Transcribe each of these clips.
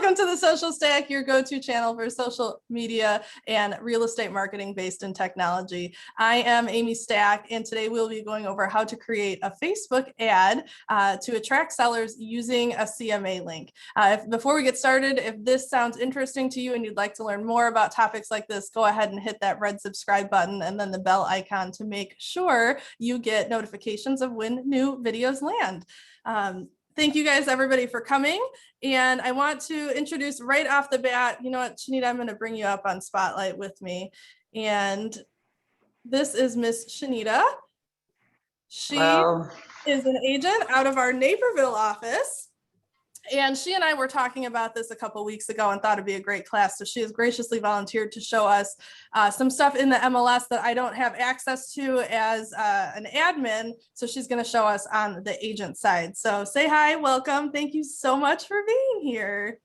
Welcome to the Social Stack, your go-to channel for social media and real estate marketing based in technology. I am Amy Stack, and today we'll be going over how to create a Facebook ad to attract sellers using a CMA link. Before we get started, if this sounds interesting to you and you'd like to learn more about topics like this, go ahead and hit that red subscribe button and then the bell icon to make sure you get notifications of when new videos land. Thank you guys, everybody, for coming. And I want to introduce right off the bat, you know what, Shanita, I'm going to bring you up on Spotlight with me. And this is Miss Shanita. She is an agent out of our Naperville office. And she and I were talking about this a couple weeks ago and thought it'd be a great class. So she has graciously volunteered to show us some stuff in the MLS that I don't have access to as an admin. So she's going to show us on the agent side. So say hi, welcome. Thank you so much for being here.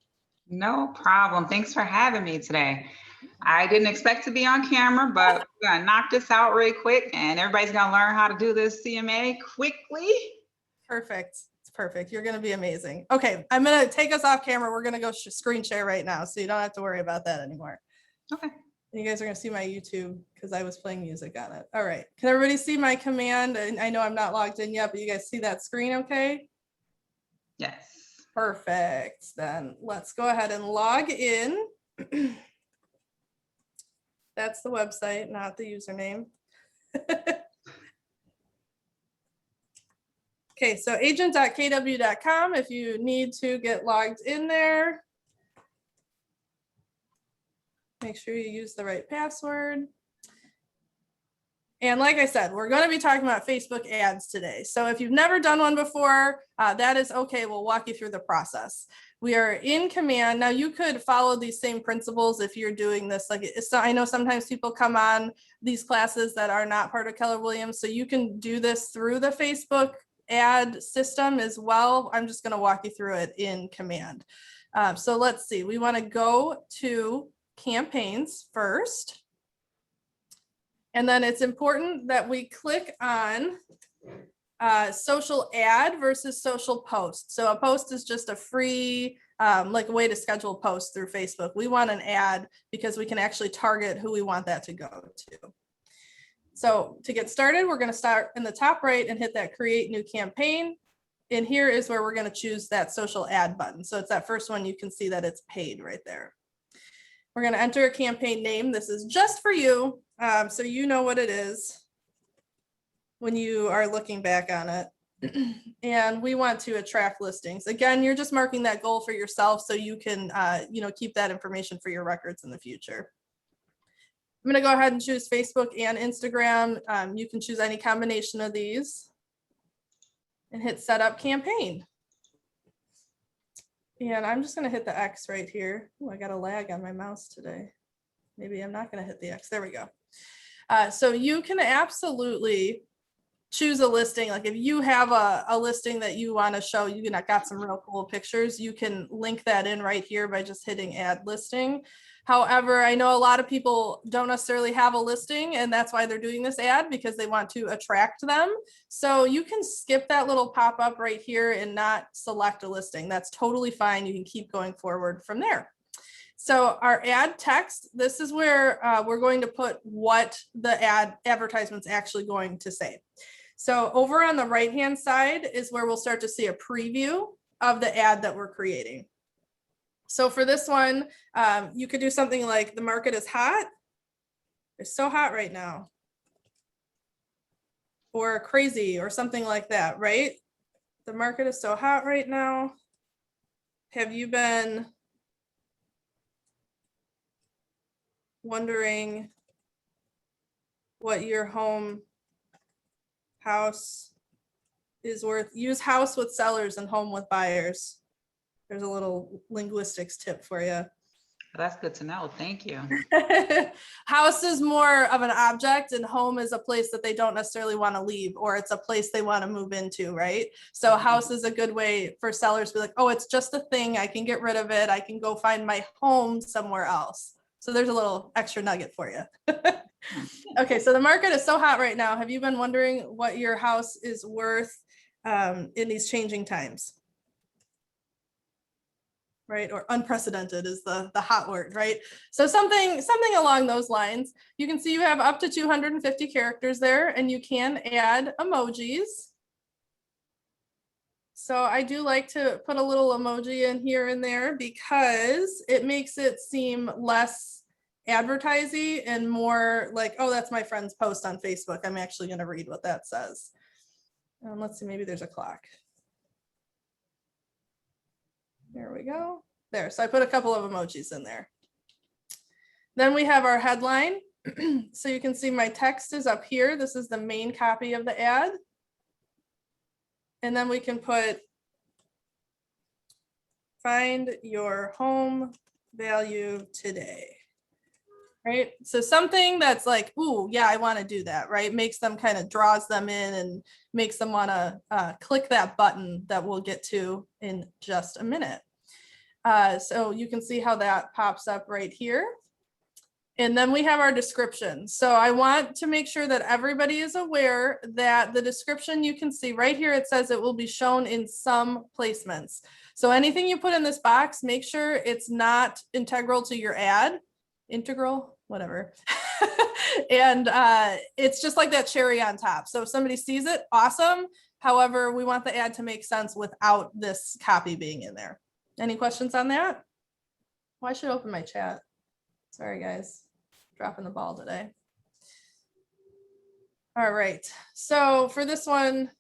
No problem. Thanks for having me today. I didn't expect to be on camera, but we're going to knock this out really quick and everybody's going to learn how to do this CMA quickly. Perfect. Perfect. You're going to be amazing. Okay. I'm going to take us off camera. We're going to go screen share right now. So you don't have to worry about that anymore. Okay. And you guys are going to see my YouTube because I was playing music on it. All right. Can everybody see my command? And I know I'm not logged in yet, but you guys see that screen okay? Yes. Perfect. Then let's go ahead and log in. That's the website, not the username. Okay, so agent.kw.com if you need to get logged in there. Make sure you use the right password. And like I said, we're going to be talking about Facebook ads today. So if you've never done one before, that is okay. We'll walk you through the process. We are in Command. Now you could follow these same principles if you're doing this. Like I know sometimes people come on these classes that are not part of Keller Williams. So you can do this through the Facebook ad system as well. I'm just going to walk you through it in Command. So let's see. We want to go to campaigns first. And then it's important that we click on social ad versus social post. So a post is just a free like a way to schedule posts through Facebook. We want an ad because we can actually target who we want that to go to. So to get started, we're going to start in the top right and hit that create new campaign. And here is where we're going to choose that social ad button. So it's that first one. You can see that it's paid right there. We're going to enter a campaign name. This is just for you. So you know what it is when you are looking back on it. And we want to attract listings. Again, you're just marking that goal for yourself so you can keep that information for your records in the future. I'm going to go ahead and choose Facebook and Instagram. You can choose any combination of these and hit set up campaign. And I'm just going to hit the X right here. Oh, I got a lag on my mouse today. Maybe I'm not going to hit the X. There we go. So you can absolutely choose a listing. Like if you have a listing that you want to show, you got some real cool pictures, you can link that in right here by just hitting add listing. However, I know a lot of people don't necessarily have a listing and that's why they're doing this ad because they want to attract them. So you can skip that little pop-up right here and not select a listing. That's totally fine. You can keep going forward from there. So our ad text, this is where we're going to put what the advertisement's actually going to say. So over on the right-hand side is where we'll start to see a preview of the ad that we're creating. So for this one, you could do something like the market is hot. It's so hot right now. Or crazy or something like that, right? The market is so hot right now. Have you been wondering what your house is worth? Use house with sellers and home with buyers. There's a little linguistics tip for you. That's good to know. Thank you. House is more of an object and home is a place that they don't necessarily want to leave, or it's a place they want to move into, right? So house is a good way for sellers to be like, oh, it's just a thing. I can get rid of it. I can go find my home somewhere else. So there's a little extra nugget for you. Okay, so the market is so hot right now. Have you been wondering what your house is worth in these changing times? right? Or unprecedented is the hot word, right? So something along those lines. You can see you have up to 250 characters there, and you can add emojis. So I do like to put a little emoji in here and there because it makes it seem less advertising and more like, oh, that's my friend's post on Facebook. I'm actually going to read what that says. Let's see, maybe there's a clock. There we go. There. So I put a couple of emojis in there. Then we have our headline. So you can see my text is up here. This is the main copy of the ad. And then we can put, find your home value today, right? So something that's like, ooh, yeah, I want to do that, right? Makes them kind of draws them in and makes them want to click that button that we'll get to in just a minute. So you can see how that pops up right here. And then we have our description. So I want to make sure that everybody is aware that the description you can see right here, it says it will be shown in some placements. So anything you put in this box, make sure it's not integral to your ad, integral, whatever. And it's just like that cherry on top. So if somebody sees it, awesome. However, we want the ad to make sense without this copy being in there. Any questions on that? Well, I should open my chat. Sorry, guys, dropping the ball today. All right, so for this one,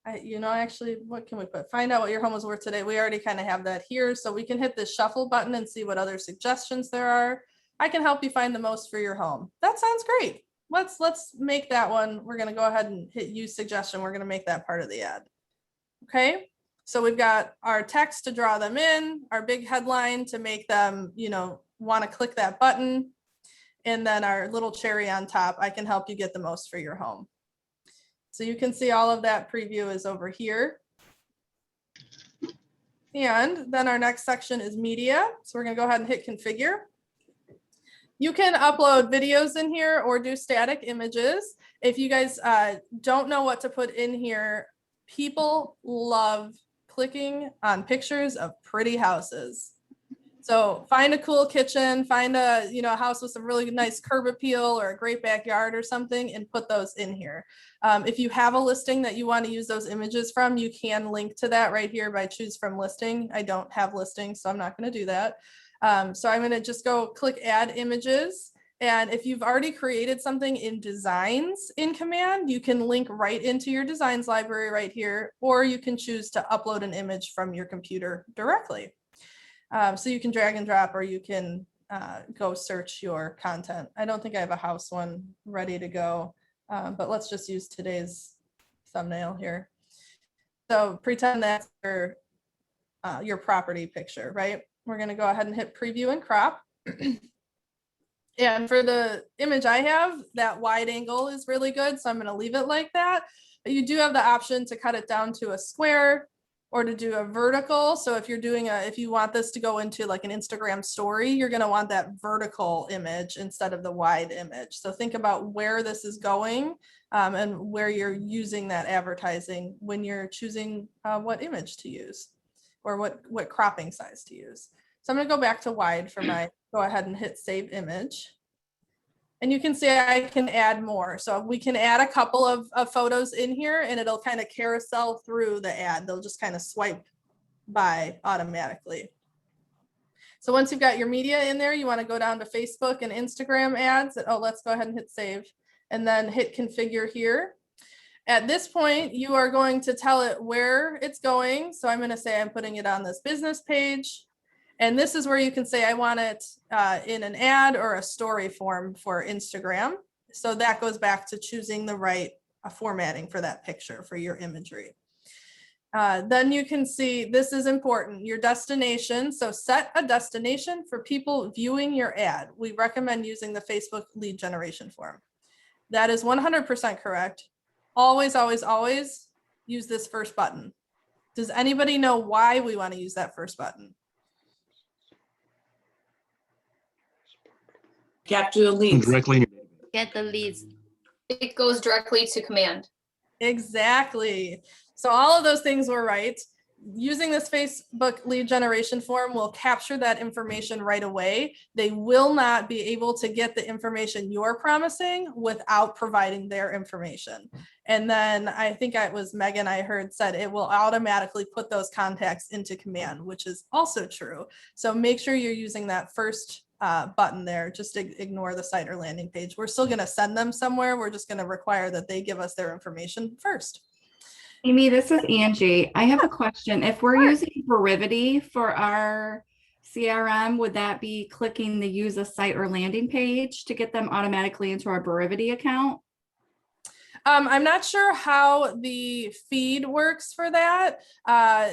actually, what can we put? Find out what your home is worth today. We already kind of have that here, so we can hit the shuffle button and see what other suggestions there are. I can help you find the most for your home. That sounds great. Let's make that one. We're gonna go ahead and hit use suggestion. We're gonna make that part of the ad. Okay. So we've got our text to draw them in, our big headline to make them, want to click that button, and then our little cherry on top. I can help you get the most for your home. So you can see all of that preview is over here. And then our next section is media. So we're going to go ahead and hit configure. You can upload videos in here or do static images. If you guys don't know what to put in here, people love clicking on pictures of pretty houses. So find a cool kitchen, find a house with some really nice curb appeal or a great backyard or something, and put those in here. If you have a listing that you want to use those images from, you can link to that right here by choose from listing. I don't have listings, so I'm not going to do that. So I'm going to just go click add images. And if you've already created something in designs in Command, you can link right into your designs library right here, or you can choose to upload an image from your computer directly. So you can drag and drop, or you can go search your content. I don't think I have a house one ready to go, but let's just use today's thumbnail here. So pretend that's your property picture, right? We're going to go ahead and hit preview and crop. And for the image I have, that wide angle is really good, so I'm going to leave it like that. But you do have the option to cut it down to a square or to do a vertical. So if you're doing if you want this to go into like an Instagram story, you're going to want that vertical image instead of the wide image. So think about where this is going and where you're using that advertising when you're choosing what image to use or what cropping size to use. So I'm going to go back to wide for my, go ahead and hit save image. And you can see I can add more. So we can add a couple of photos in here, and it'll kind of carousel through the ad. They'll just kind of swipe by automatically. So once you've got your media in there, you want to go down to Facebook and Instagram ads. Oh, let's go ahead and hit save and then hit configure here. At this point, you are going to tell it where it's going. So I'm going to say I'm putting it on this business page. And this is where you can say, I want it in an ad or a story form for Instagram. So that goes back to choosing the right formatting for that picture for your imagery. Then you can see, this is important, your destination. So set a destination for people viewing your ad. We recommend using the Facebook lead generation form. That is 100% correct. Always, always, always use this first button. Does anybody know why we want to use that first button? Capture the leads. Directly. Get the leads. It goes directly to command. Exactly. So all of those things were right. using this Facebook lead generation form will capture that information right away. They will not be able to get the information you're promising without providing their information. And then I think it was Megan I heard said it will automatically put those contacts into command, which is also true. So make sure you're using that first button there. Just ignore the site or landing page. We're still going to send them somewhere. We're just going to require that they give us their information first. Amy, this is Angie. I have a question. If we're using VlogEasy for our CRM, would that be clicking the use a site or landing page to get them automatically into our VlogEasy account? I'm not sure how the feed works for that.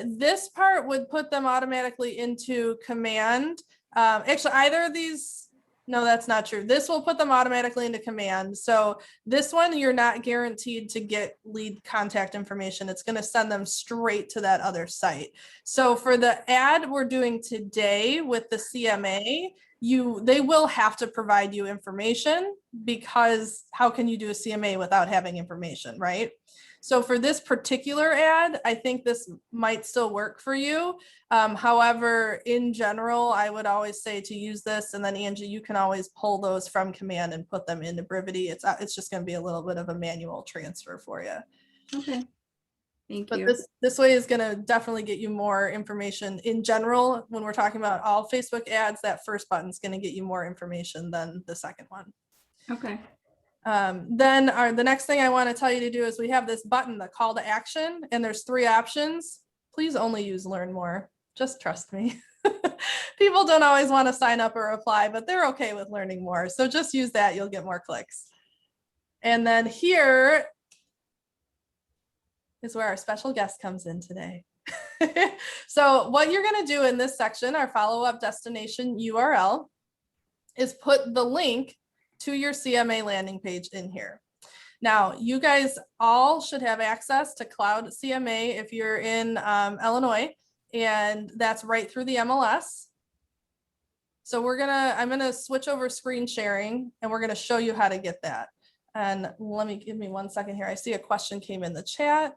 This part would put them automatically into command. Actually, either of these, no, that's not true. This will put them automatically into command. So this one, you're not guaranteed to get lead contact information. It's going to send them straight to that other site. So for the ad we're doing today with the CMA, they will have to provide you information, because how can you do a CMA without having information, right? So for this particular ad, I think this might still work for you. However, in general, I would always say to use this, and then Angie, you can always pull those from command and put them into VlogEasy. It's just going to be a little bit of a manual transfer for you. Okay. Thank But you. this way is going to definitely get you more information in general. When we're talking about all Facebook ads, that first button is going to get you more information than the second one. Okay. Then the next thing I want to tell you to do is we have this button, the call to action, and there's 3 options. Please only use learn more. Just trust me. People don't always want to sign up or apply, but they're okay with learning more. So just use that, you'll get more clicks. And then here is where our special guest comes in today. So what you're going to do in this section, our follow-up destination URL, is put the link to your CMA landing page in here. Now, you guys all should have access to Cloud CMA if you're in Illinois, and that's right through the MLS. So I'm gonna switch over screen sharing, and we're gonna show you how to get that. And give me 1 second here. I see a question came in the chat.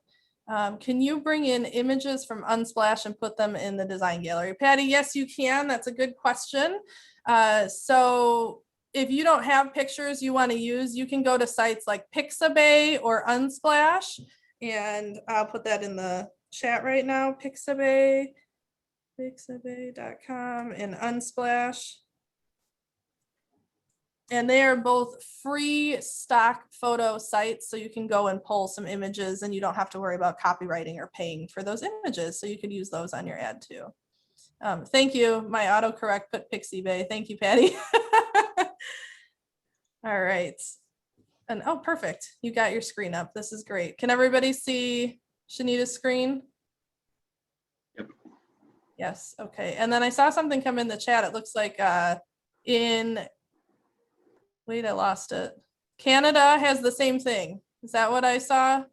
Can you bring in images from Unsplash and put them in the design gallery? Patty, yes, you can. That's a good question. So if you don't have pictures you want to use, you can go to sites like Pixabay or Unsplash, and I'll put that in the chat right now. Pixabay, pixabay.com, and Unsplash. And they are both free stock photo sites, so you can go and pull some images and you don't have to worry about copywriting or paying for those images. So you could use those on your ad too. Thank you. My autocorrect put Pixabay. Thank you, Patty. All right. And oh, perfect. You got your screen up. This is great. Can everybody see Shanita's screen? Yep. Yes. Okay. And then I saw something come in the chat. It looks like wait, I lost it. Canada has the same thing. Is that what I saw?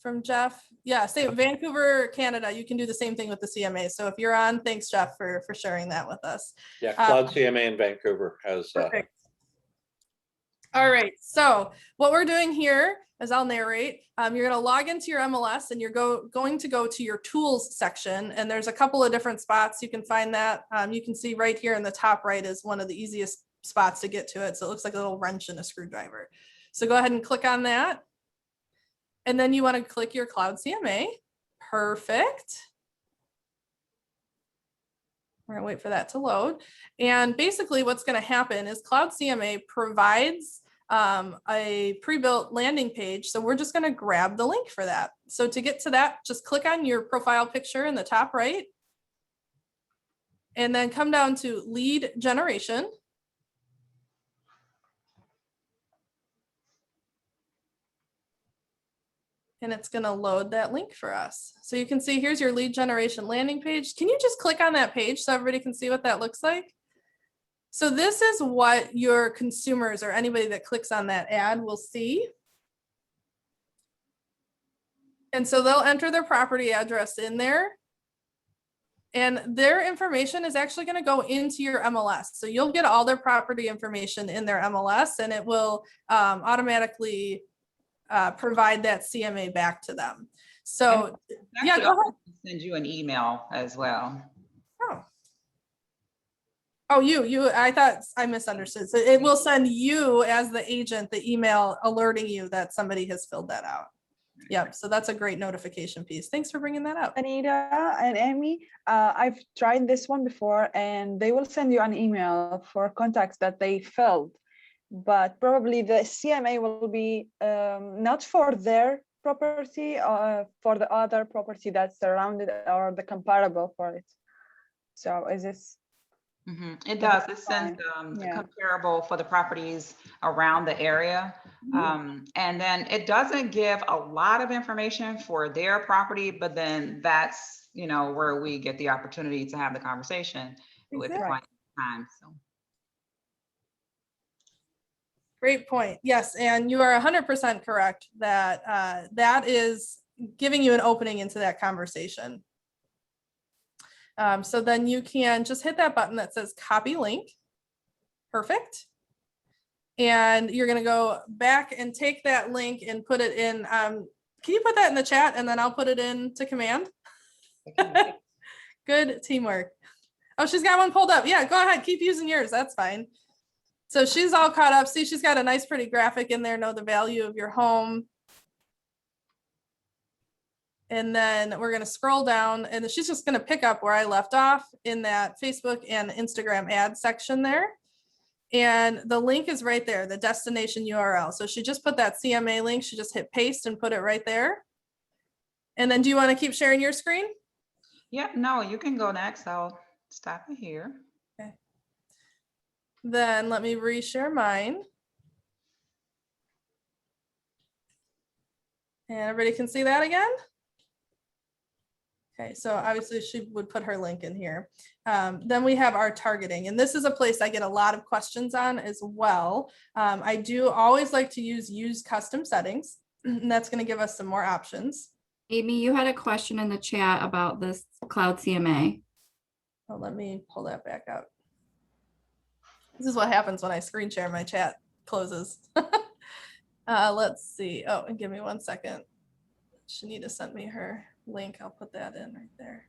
From Jeff? Yeah, same. Vancouver, Canada. You can do the same thing with the CMA. So if you're on, thanks, Jeff, for sharing that with us. Yeah, Cloud CMA in Vancouver has. Perfect. All right. So what we're doing here is I'll narrate. You're going to log into your MLS, and you're going to go to your tools section. And there's a couple of different spots. You can find that. You can see right here in the top right is one of the easiest spots to get to it. So it looks like a little wrench and a screwdriver. So go ahead and click on that. And then you want to click your Cloud CMA. Perfect. We're going to wait for that to load. And basically what's going to happen is Cloud CMA provides a pre-built landing page. So we're just going to grab the link for that. So to get to that, just click on your profile picture in the top right. And then come down to lead generation. And it's going to load that link for us. So you can see here's your lead generation landing page. Can you just click on that page so everybody can see what that looks like? So this is what your consumers or anybody that clicks on that ad will see. And so they'll enter their property address in there. And their information is actually going to go into your MLS. So you'll get all their property information in their MLS, and it will automatically provide that CMA back to them. So yeah, Actually, go ahead. I'll send you an email as well. Oh, I thought I misunderstood. So it will send you as the agent, the email alerting you that somebody has filled that out. Yep. So that's a great notification piece. Thanks for bringing that up. Anita and Amy, I've tried this one before, and they will send you an email for contacts that they filled, but probably the CMA will be not for their property, for the other property that's surrounded or the comparable for it. So is this? It does. It sends the comparable for the properties around the area. And then it doesn't give a lot of information for their property, but then that's, you know, where we get the opportunity to have the conversation with the client time. So. Great point. Yes, and you are 100% correct that that is giving you an opening into that conversation. So then you can just hit that button that says copy link. Perfect. And you're going to go back and take that link and put it in. Can you put that in the chat and then I'll put it into command? Good teamwork. Oh, she's got one pulled up. Yeah, go ahead. Keep using yours. That's fine. So she's all caught up. See, she's got a nice, pretty graphic in there. Know the value of your home. And then we're going to scroll down and she's just going to pick up where I left off in that Facebook and Instagram ad section there. And the link is right there, the destination URL. So she just put that CMA link. She just hit paste and put it right there. And then do you want to keep sharing your screen? Yeah, no, you can go next. I'll stop it here. Okay. Then let me reshare mine. And everybody can see that again? Okay, so obviously she would put her link in here. Then we have our targeting, and this is a place I get a lot of questions on as well. I do always like to use custom settings, and that's going to give us some more options. Amy, you had a question in the chat about this cloud CMA. Oh, let me pull that back up. This is what happens when I screen share, my chat closes. Let's see. Oh, and give me 1 second. Shanita sent me her link. I'll put that in right there.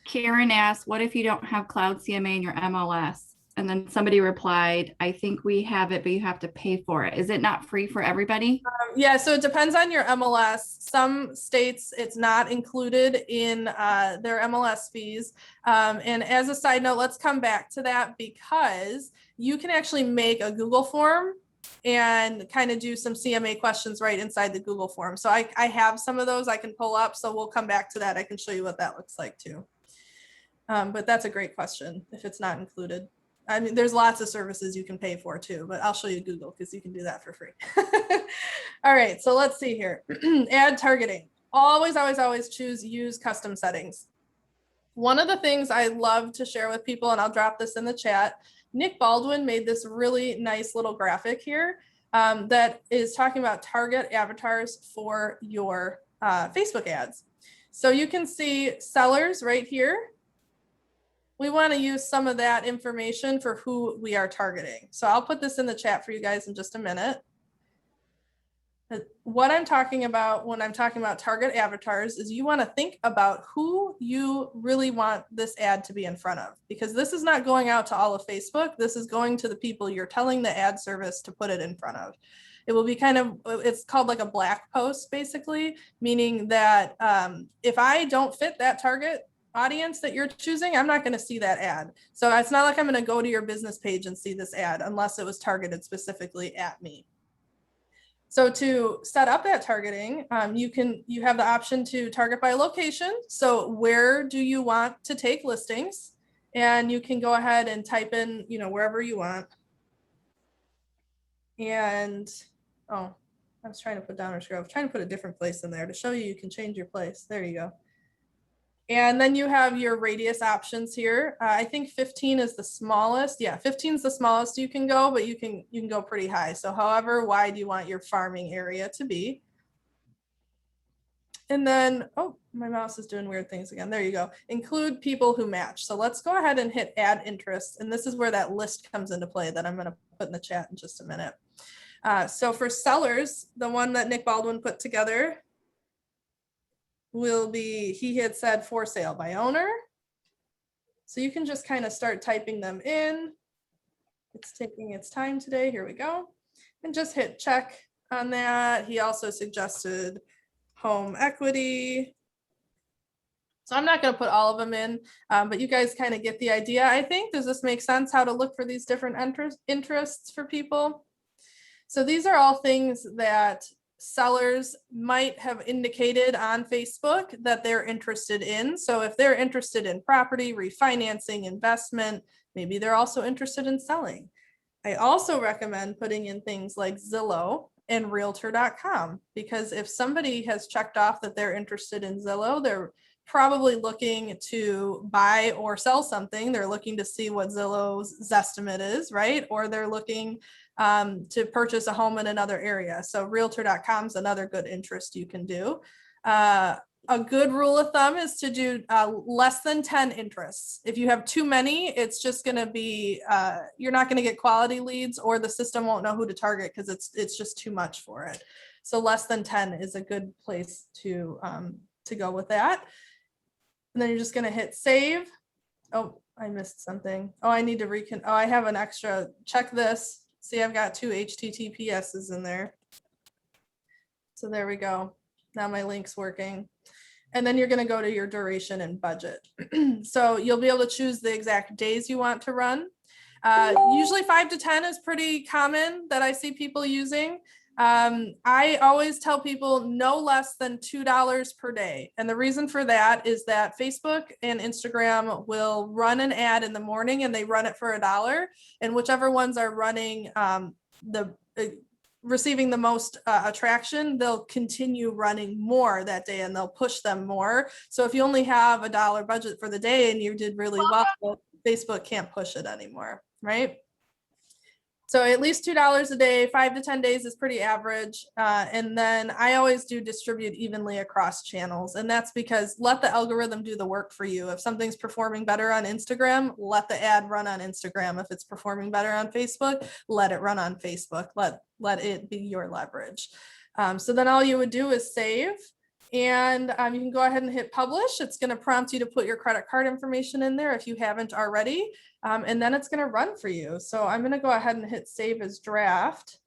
Karen asked, what if you don't have cloud CMA in your MLS? And then somebody replied, I think we have it, but you have to pay for it. Is it not free for everybody? Yeah, so it depends on your MLS. Some states, it's not included in their MLS fees. And as a side note, let's come back to that because you can actually make a Google form and kind of do some CMA questions right inside the Google form. So I have some of those I can pull up. So we'll come back to that. I can show you what that looks like too. But that's a great question if it's not included. I mean, there's lots of services you can pay for too, but I'll show you Google because you can do that for free. All right, so let's see here. Ad targeting. Always, always, always choose use custom settings. One of the things I love to share with people, and I'll drop this in the chat, Nick Baldwin made this really nice little graphic here that is talking about target avatars for your Facebook ads. So you can see sellers right here. We want to use some of that information for who we are targeting. So I'll put this in the chat for you guys in just a minute. What I'm talking about when I'm talking about target avatars is you want to think about who you really want this ad to be in front of, because this is not going out to all of Facebook. This is going to the people you're telling the ad service to put it in front of. It will be kind of, it's called like a black post basically, meaning that if I don't fit that target audience that you're choosing, I'm not going to see that ad. So it's not like I'm going to go to your business page and see this ad unless it was targeted specifically at me. So to set up that targeting, you have the option to target by location. So where do you want to take listings? And you can go ahead and type in, you know, wherever you want. And, oh, I was trying to put down or scroll. I was trying to put a different place in there to show you can change your place. There you go. And then you have your radius options here. I think 15 is the smallest. Yeah, 15 is the smallest you can go, but you can go pretty high. So however wide you want your farming area to be. And then, oh, my mouse is doing weird things again. There you go. Include people who match. So let's go ahead and hit add interest. And this is where that list comes into play that I'm going to put in the chat in just a minute. So for sellers, the one that Nick Baldwin put together, will be, he had said for sale by owner. So you can just kind of start typing them in. It's taking its time today. Here we go. And just hit check on that. He also suggested home equity. So I'm not going to put all of them in, but you guys kind of get the idea, I think. Does this make sense, how to look for these different interests for people? So these are all things that sellers might have indicated on Facebook that they're interested in. So if they're interested in property, refinancing, investment, maybe they're also interested in selling. I also recommend putting in things like Zillow and Realtor.com, because if somebody has checked off that they're interested in Zillow, they're probably looking to buy or sell something. They're looking to see what Zillow's Zestimate is, right? Or they're looking to purchase a home in another area. So Realtor.com is another good interest you can do. A good rule of thumb is to do less than 10 interests. If you have too many, it's just going to be, you're not going to get quality leads, or the system won't know who to target because it's just too much for it. So less than 10 is a good place to go with that. And then you're just going to hit save. Oh, I missed something. Oh, I need to I have an extra, check this. See, I've got 2 HTTPSs in there. So there we go. Now my link's working. And then you're going to go to your duration and budget. So you'll be able to choose the exact days you want to run. Usually 5 to 10 is pretty common that I see people using. I always tell people no less than $2 per day. And the reason for that is that Facebook and Instagram will run an ad in the morning and they run it for $1. And whichever ones are running receiving the most attraction, they'll continue running more that day and they'll push them more. So if you only have $1 budget for the day and you did really well, Facebook can't push it anymore, right? So at least $2 a day, 5 to 10 days is pretty average. And then I always do distribute evenly across channels. And that's because let the algorithm do the work for you. If something's performing better on Instagram, let the ad run on Instagram. If it's performing better on Facebook, let it run on Facebook. Let it be your leverage. So then all you would do is save. And you can go ahead and hit publish. It's going to prompt you to put your credit card information in there if you haven't already. And then it's going to run for you. So I'm going to go ahead and hit save as draft.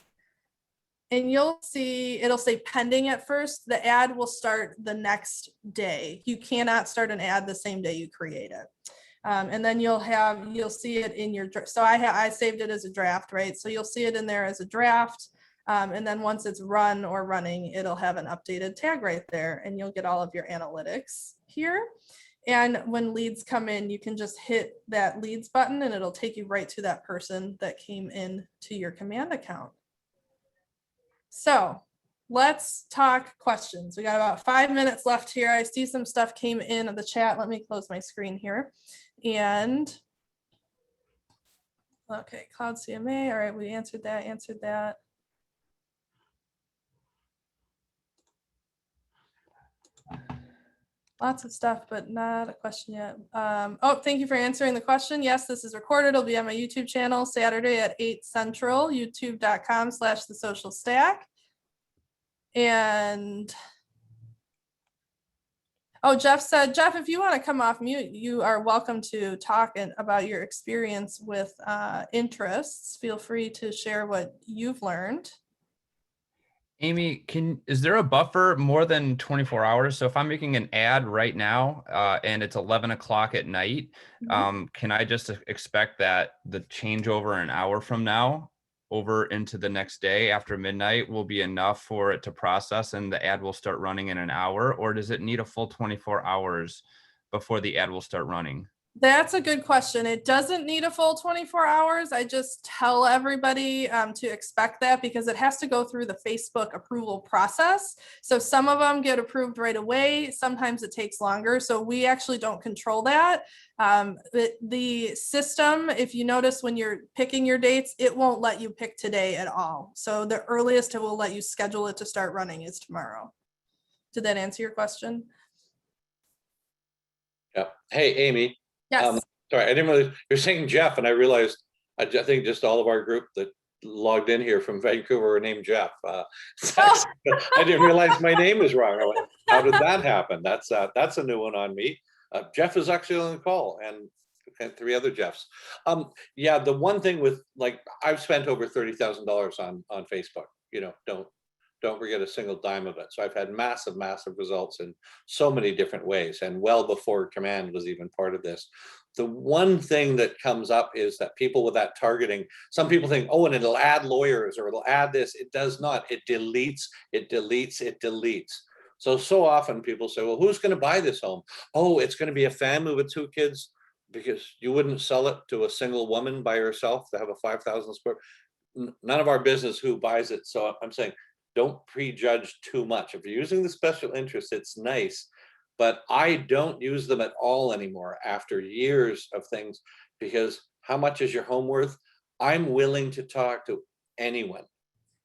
And you'll see it'll say pending at first. The ad will start the next day. You cannot start an ad the same day you create it. And then you'll see it in your, so I saved it as a draft, right? So you'll see it in there as a draft. And then once it's run or running, it'll have an updated tag right there and you'll get all of your analytics here. And when leads come in, you can just hit that leads button and it'll take you right to that person that came in to your command account. So let's talk questions. We got about 5 minutes left here. I see some stuff came in the chat. Let me close my screen here. And okay, Cloud CMA. All right, we answered that. Lots of stuff, but not a question yet. Oh, thank you for answering the question. Yes, this is recorded. It'll be on my YouTube channel Saturday at 8 Central, youtube.com/thesocialstack. And oh, Jeff said, Jeff, if you want to come off mute, you are welcome to talk about your experience with interests. Feel free to share what you've learned. Amy, is there a buffer more than 24 hours? So if I'm making an ad right now and it's 11 o'clock at night, can I just expect that the changeover an hour from now over into the next day after midnight will be enough for it to process and the ad will start running in an hour? Or does it need a full 24 hours before the ad will start running? That's a good question. It doesn't need a full 24 hours. I just tell everybody to expect that because it has to go through the Facebook approval process. So some of them get approved right away. Sometimes it takes longer. So we actually don't control that. The system, if you notice when you're picking your dates, it won't let you pick today at all. So the earliest it will let you schedule it to start running is tomorrow. Did that answer your question? Yeah. Hey, Amy. Yes. Sorry, I didn't really, you're saying Jeff, and I realized, I think just all of our group that logged in here from Vancouver are named Jeff. I didn't realize my name was wrong. How did that happen? That's a new one on me. Jeff is actually on the call, and 3 other Jeffs. Yeah, the one thing with, like, I've spent over $30,000 on Facebook. You know, don't forget a single dime of it. So I've had massive results in so many different ways, and well before Command was even part of this. The one thing that comes up is that people with that targeting, some people think, oh, and it'll add lawyers or it'll add this. It does not. It deletes, it deletes, it deletes. So often people say, well, who's going to buy this home? Oh, it's going to be a family with 2 kids, because you wouldn't sell it to a single woman by herself to have a 5,000 square. None of our business who buys it. So I'm saying, don't prejudge too much. If you're using the special interest, it's nice, but I don't use them at all anymore after years of things, because how much is your home worth? I'm willing to talk to anyone.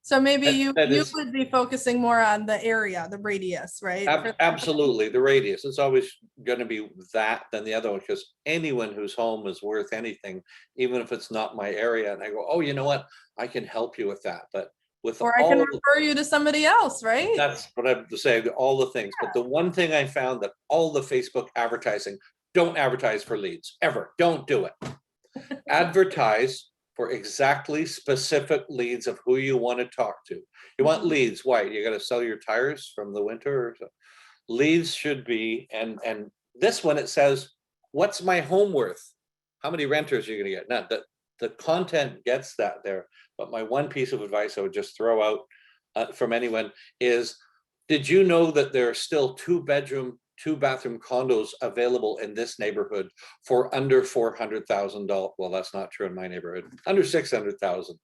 So maybe you is, would be focusing more on the area, the radius, right? Absolutely, the radius. It's always going to be that than the other one, because anyone whose home is worth anything, even if it's not my area, and I go, oh, you know what, I can help you with that. But with or I can refer you to somebody else, right? That's what I'm saying, all the things. But the one thing I found, that all the Facebook advertising, don't advertise for leads, ever. Don't do it. Advertise for exactly specific leads of who you want to talk to. You want leads, why? You got to sell your tires from the winter? Or so. Leads should be, and this one, it says, what's my home worth? How many renters are you going to get? Now, the content gets that there. But my one piece of advice I would just throw out from anyone is, did you know that there are still 2-bedroom, 2-bathroom condos available in this neighborhood for under $400,000? Well, that's not true in my neighborhood. Under $600,000.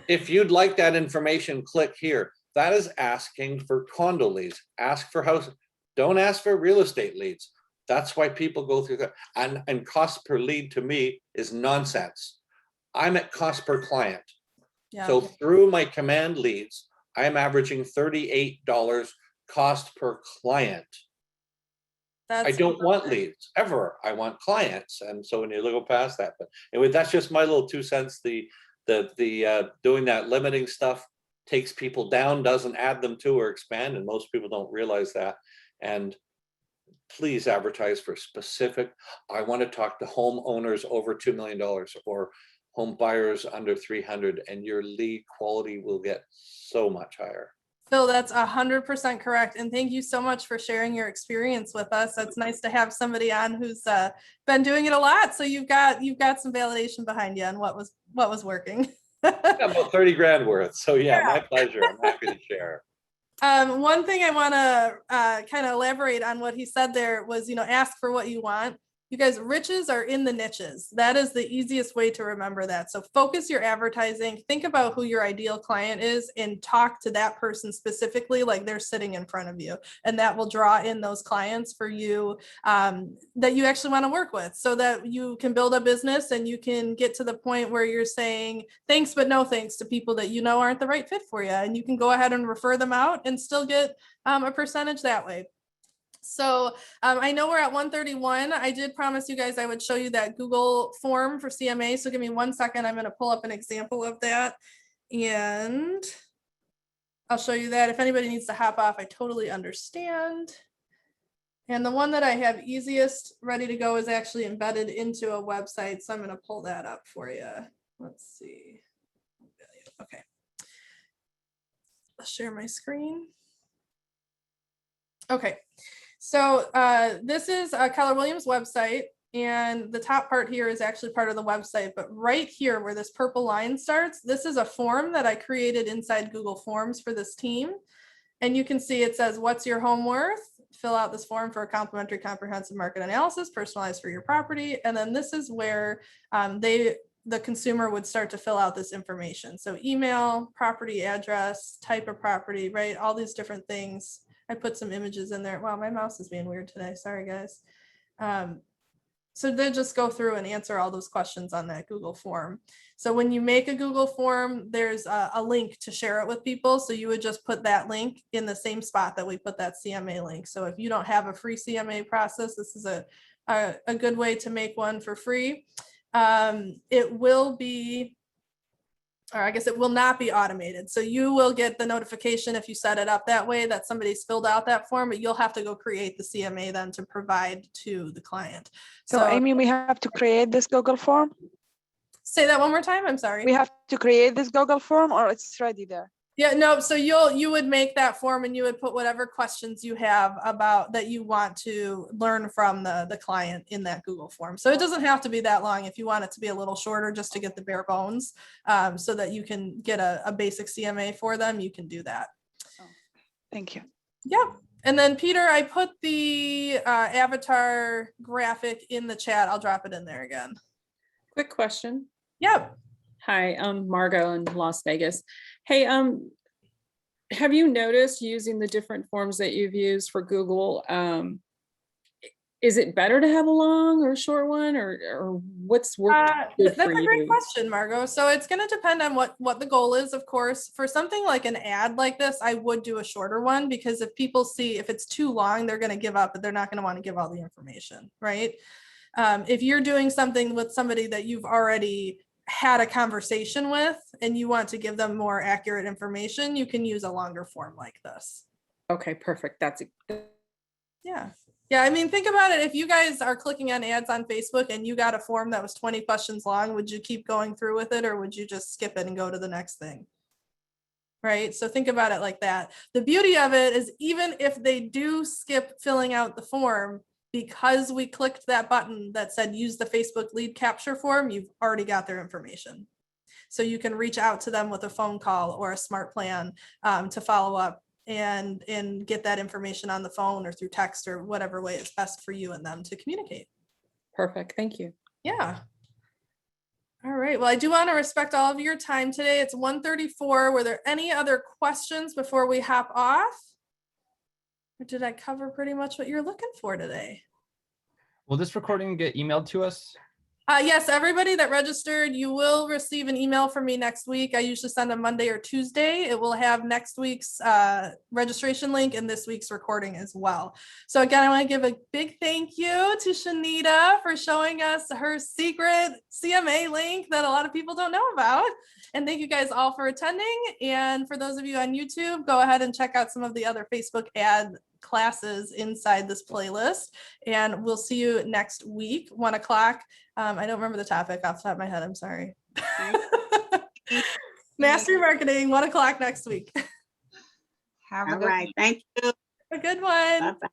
If you'd like that information, click here. That is asking for condo leads. Ask for house. Don't ask for real estate leads. That's why people go through that. And cost per lead to me is nonsense. I'm at cost per client. Yeah. So through my Command leads, I'm averaging $38 cost per client. I don't want leads ever. I want clients. And so when you go past that, but anyway, that's just my little 2 cents. The doing that limiting stuff takes people down, doesn't add them to or expand. And most people don't realize that. And please advertise for specific. I want to talk to homeowners over $2 million or home buyers under 300, and your lead quality will get so much higher. Phil, that's 100% correct. And thank you so much for sharing your experience with us. It's nice to have somebody on who's been doing it a lot. So you've got some validation behind you on what was working. Yeah, about 30 grand worth. So yeah, my pleasure. I'm happy to share. One thing I want to kind of elaborate on what he said there was, ask for what you want. You guys, riches are in the niches. That is the easiest way to remember that. So focus your advertising, think about who your ideal client is, and talk to that person specifically like they're sitting in front of you. And that will draw in those clients for you that you actually want to work with, so that you can build a business and you can get to the point where you're saying thanks, but no thanks to people that aren't the right fit for you. And you can go ahead and refer them out and still get a percentage that way. So I know we're at 1:31. I did promise you guys I would show you that Google form for CMA. So give me 1 second. I'm going to pull up an example of that and I'll show you that. If anybody needs to hop off, I totally understand. And the one that I have easiest ready to go is actually embedded into a website. So I'm going to pull that up for you. Let's see. Okay. I'll share my screen. Okay. So this is Keller Williams' website, and the top part here is actually part of the website, but right here where this purple line starts, this is a form that I created inside Google Forms for this team. And you can see it says, what's your home worth? Fill out this form for a complimentary comprehensive market analysis, personalized for your property. And then this is where the consumer would start to fill out this information. So email, property address, type of property, right? All these different things. I put some images in there. Wow, my mouse is being weird today. Sorry, guys. So they just go through and answer all those questions on that Google form. So when you make a Google form, there's a link to share it with people. So you would just put that link in the same spot that we put that CMA link. So if you don't have a free CMA process, this is a good way to make one for free. It will be or I guess it will not be automated. So you will get the notification if you set it up that way that somebody's filled out that form, but you'll have to go create the CMA then to provide to the client. So Amy, we have to create this Google form? Say that one more time, I'm sorry. We have to create this Google form or it's ready there? Yeah, no, so you would make that form and you would put whatever questions you have about that you want to learn from the client in that Google form. So it doesn't have to be that long if you want it to be a little shorter just to get the bare bones so that you can get a basic CMA for them, you can do that. Oh, thank you. Yeah. And then Peter, I put the avatar graphic in the chat. I'll drop it in there again. Quick question. Yep. Hi, I'm Margot in Las Vegas. Hey, have you noticed using the different forms that you've used for Google, is it better to have a long or short one, or what's worked good That's for a great you? question, Margot. So it's going to depend on what the goal is, of course. For something like an ad like this, I would do a shorter one because if people see if it's too long, they're going to give up, but they're not going to want to give all the information, right? If you're doing something with somebody that you've already had a conversation with and you want to give them more accurate information, you can use a longer form like this. Okay, perfect. That's it. Yeah. Yeah. I mean, think about it. If you guys are clicking on ads on Facebook and you got a form that was 20 questions long, would you keep going through with it or would you just skip it and go to the next thing? Right. So think about it like that. The beauty of it is even if they do skip filling out the form, because we clicked that button that said use the Facebook lead capture form, you've already got their information. So you can reach out to them with a phone call or a smart plan to follow up and get that information on the phone or through text or whatever way is best for you and them to communicate. Perfect. Thank you. Yeah. All right. Well, I do want to respect all of your time today. It's 1:34. Were there any other questions before we hop off? Or did I cover pretty much what you're looking for today? Will this recording get emailed to us? Yes, everybody that registered, you will receive an email from me next week. I usually send a Monday or Tuesday. It will have next week's registration link and this week's recording as well. So again, I want to give a big thank you to Shanita for showing us her secret CMA link that a lot of people don't know about. And thank you guys all for attending. And for those of you on YouTube, go ahead and check out some of the other Facebook ad classes inside this playlist. And we'll see you next week, 1 o'clock. I don't remember the topic off the top of my head. I'm sorry. Mastery Marketing, 1 o'clock next week. Have a All good right. Thank you. A good one. Bye-bye.